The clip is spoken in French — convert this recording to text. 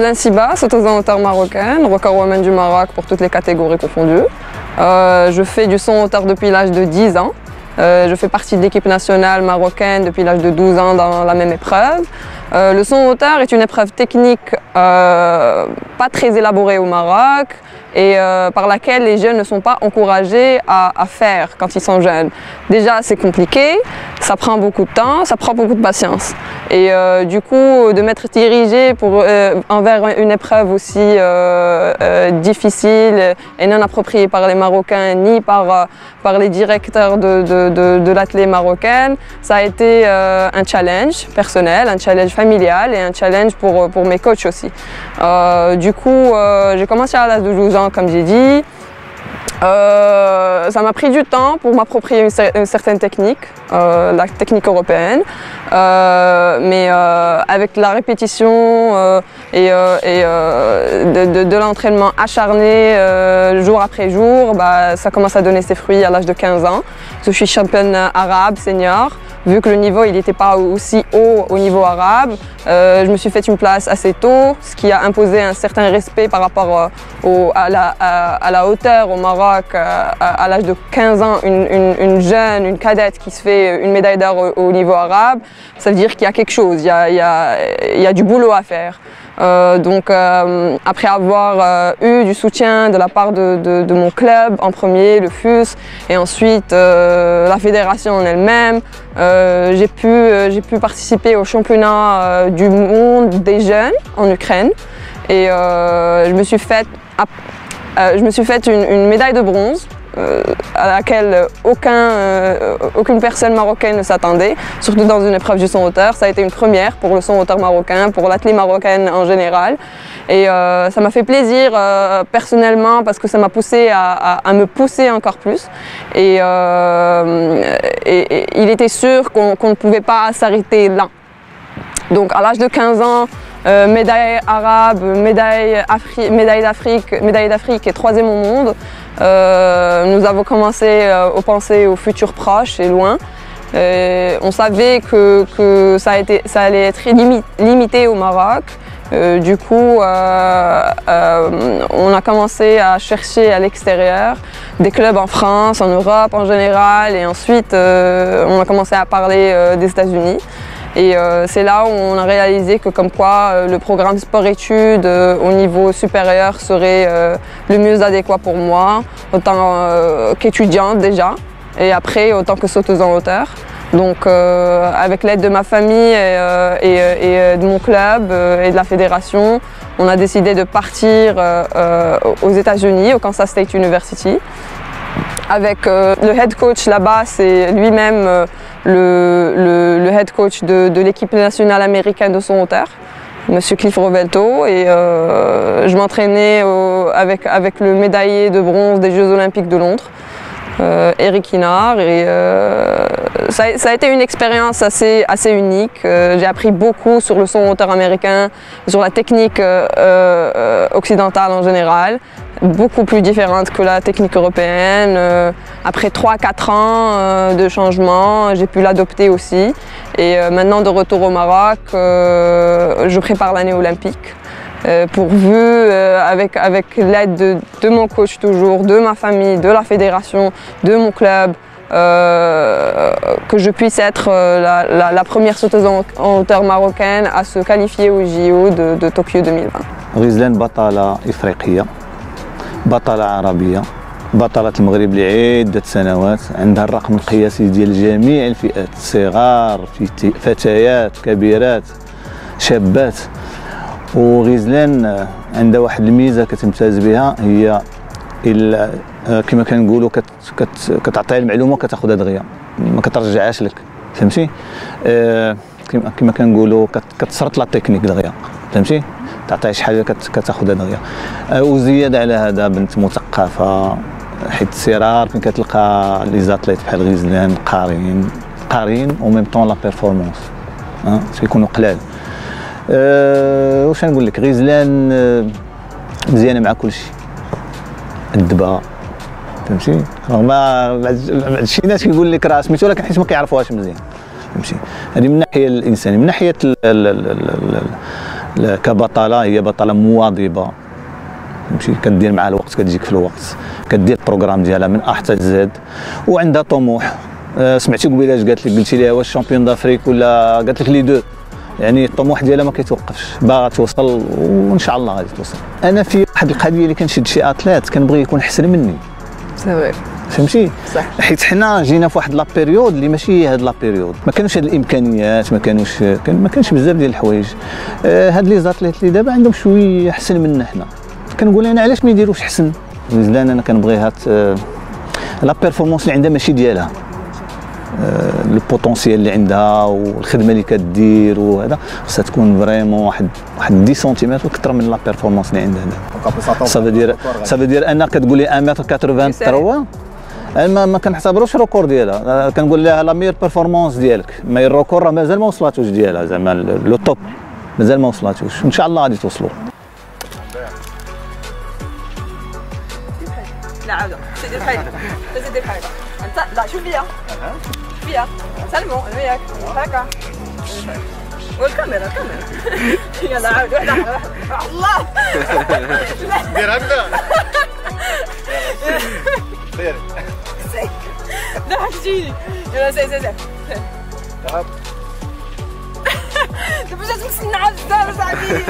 Roselyne Siba, sauteuse en hauteur marocaine, record woman du Maroc pour toutes les catégories confondues. Je fais du saut en hauteur depuis l'âge de 10 ans. Je fais partie de l'équipe nationale marocaine depuis l'âge de 12 ans dans la même épreuve. Le saut en hauteur est une épreuve technique pas très élaborée au Maroc et par laquelle les jeunes ne sont pas encouragés à faire quand ils sont jeunes. Déjà, c'est compliqué, ça prend beaucoup de temps, ça prend beaucoup de patience. Et du coup, de m'être dirigée envers une épreuve aussi difficile et non appropriée par les Marocains ni par les directeurs de l'athlète marocaine, ça a été un challenge personnel, un challenge familial et un challenge pour mes coachs aussi. Du coup, j'ai commencé à l'âge de 12 ans, comme j'ai dit. Ça m'a pris du temps pour m'approprier une certaine technique, la technique européenne, mais avec la répétition et de l'entraînement acharné jour après jour, ça commence à donner ses fruits à l'âge de 15 ans. Je suis championne arabe senior. Vu que le niveau n'était pas aussi haut au niveau arabe, je me suis fait une place assez tôt, ce qui a imposé un certain respect par rapport à la hauteur au Maroc. À l'âge de 15 ans, une cadette qui se fait une médaille d'or au niveau arabe, ça veut dire qu'il y a quelque chose, il y a du boulot à faire. Donc après avoir eu du soutien de la part de mon club en premier, le FUS, et ensuite la fédération en elle-même, j'ai pu participer au championnat du monde des jeunes en Ukraine et je me suis faite une médaille de bronze à laquelle aucune personne marocaine ne s'attendait, surtout dans une épreuve du saut en hauteur. Ça a été une première pour le saut en hauteur marocain, pour l'athlète marocaine en général. Et ça m'a fait plaisir personnellement parce que ça m'a poussé à me pousser encore plus. Et il était sûr qu'on ne pouvait pas s'arrêter là. Donc à l'âge de 15 ans, médaille arabe, médaille d'Afrique et 3e au monde. Nous avons commencé à penser au futur proche et loin. On savait que ça allait être limité au Maroc. Du coup, on a commencé à chercher à l'extérieur, des clubs en France, en Europe en général, et ensuite on a commencé à parler des États-Unis. Et c'est là où on a réalisé que comme quoi le programme sport-études au niveau supérieur serait le mieux adéquat pour moi, autant qu'étudiante déjà, et après autant que sauteuse en hauteur. Donc avec l'aide de ma famille et de mon club et de la fédération, on a décidé de partir aux États-Unis, au Kansas State University. Avec le head coach là-bas, c'est lui-même le head coach de l'équipe nationale américaine de saut en hauteur, M. Cliff Rovelto, et je m'entraînais avec le médaillé de bronze des Jeux Olympiques de Londres, Eric Hinard, et ça a été une expérience assez unique. J'ai appris beaucoup sur le saut en hauteur américain, sur la technique occidentale en général, beaucoup plus différente que la technique européenne. Après 3-4 ans de changement, j'ai pu l'adopter aussi. Et maintenant, de retour au Maroc, je prépare l'année olympique. Pourvu, avec l'aide de mon coach toujours, de ma famille, de la fédération, de mon club, que je puisse être la première sauteuse en hauteur marocaine à se qualifier au JO de Tokyo 2020. غزلان بطلة إفريقية، بطلة عربية، بطلة المغرب لعدة سنوات، عندها الرقم القياسي ديال جميع الفئات، صغار، فتيات، كبيرات، شابات. وغزلان عندها واحد الميزة كتمتاز بها، هي كما كنقولوا كتعطيها المعلومة وكتاخذها دغيا، ما كترجعهاش لك، فهمتي؟ كما كنقولوا كتسرط لا تكنيك دغيا، فهمتي؟ تعطيها شي حاجة كتاخذها دغيا. وزيادة على هذا بنت مثقفة، حيت الصغار فين كتلقى لي زاتليت بحال غزلان قارين و ميم طون لا بيرفورمانس، تيكونوا قلال. واش نقول لك، غزلان مزيانه مع كل شيء، الدبا، فهمتي؟ رغم بعض شي ناس كيقول لك راه سميتو لكن حيت ما كيعرفوهاش مزيان، فهمتي؟ هذه من الناحيه الانسانيه. من ناحيه كبطله هي بطله مواظبه، فهمتي، كدير مع الوقت، كتجيك في الوقت، كدير البروغرام ديالها من أ حتى زد، وعندها طموح. سمعتي قبيله اش قالت لك؟ قلتي ليها واش شامبيون دافريك ولا؟ قالت لك لي دو، يعني الطموح ديالها ما كيتوقفش، باغا توصل وان شاء الله غادي توصل. انا في واحد القضيه اللي كنشد شي اتليت كنبغي يكون احسن مني، سي فهمتي؟ صح. حيت حنا جينا في واحد لا بيريود اللي ماشي هاد لا بيريود، ما كانوش هاد الامكانيات، ما كانش بزاف ديال الحوايج. هاد لي زاتليت اللي دابا عندهم شويه احسن منا حنا، كنقول انا علاش ما يديروش احسن؟ لان انا كنبغي هاد لا بيرفورمانس اللي عندها ماشي ديالها، البوتونسيال اللي عندها والخدمه اللي كدير وهذا خصها تكون فريمون واحد 10 سنتيمتر اكثر من لا بيرفورمانس اللي عندها دابا. صافي دير انا كتقول لي 1 متر ما كنعتبروش ريكور ديالها، كنقول لها لا ميور بيرفورمانس ديالك، ما الريكور راه مازال ما وصلاتوش ديالها، زعما لو توب مازال ما وصلاتوش، ان شاء الله غادي توصلوا. لا عاودة سيدي بحالك، سيدي بحالك انت، لا شوف فيا فيا سلموا انا وياك هكا، والكاميرا يلا عاود واحدة الله دير هكذا دير لا تجيني يلا سي دابا جات مسنعة بزاف صاحبي.